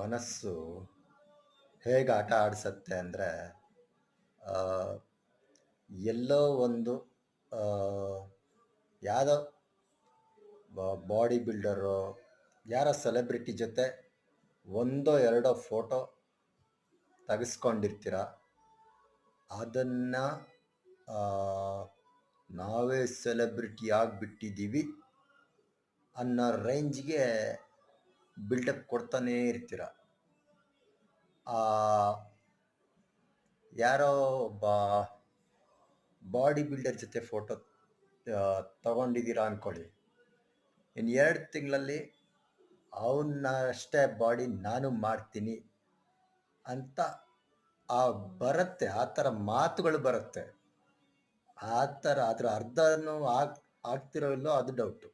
ಮನಸ್ಸು ಹೇಗೆ ಆಟ ಆಡಿಸತ್ತೆ ಅಂದರೆ ಎಲ್ಲೋ ಒಂದು ಆ, ಯಾವುದೋ ಬಾಡಿ ಬಿಲ್ಡರು ಯಾರೋ ಸೆಲೆಬ್ರಿಟಿ ಜೊತೆ ಒಂದೋ ಎರಡೋ ಫೋಟೋ ತೆಗೆಸ್ಕೊಂಡಿರ್ತೀರ. ಅದನ್ನು ನಾವೇ ಸೆಲೆಬ್ರಿಟಿ ಆಗಿಬಿಟ್ಟಿದ್ದೀವಿ ಅನ್ನೋ ರೇಂಜ್ಗೆ ಬಿಲ್ಡಪ್ ಕೊಡ್ತಾನೇ ಇರ್ತೀರ. ಆ ಯಾರೋ ಒಬ್ಬ ಬಾಡಿ ಬಿಲ್ಡರ್ ಜೊತೆ ಫೋಟೋ ತಗೊಂಡಿದ್ದೀರಾ ಅಂದ್ಕೊಳ್ಳಿ. ಇನ್ನು 2 ತಿಂಗಳಲ್ಲಿ ಅವನ್ನ ಅಷ್ಟೇ ಬಾಡಿ ನಾನು ಮಾಡ್ತೀನಿ ಅಂತ ಬರುತ್ತೆ. ಆ ಥರ ಮಾತುಗಳು ಬರುತ್ತೆ. ಆ ಥರ ಅದ್ರ ಅರ್ಧನೂ ಆಗ್ತಿರೋ ಇಲ್ಲೋ ಅದು ಡೌಟು.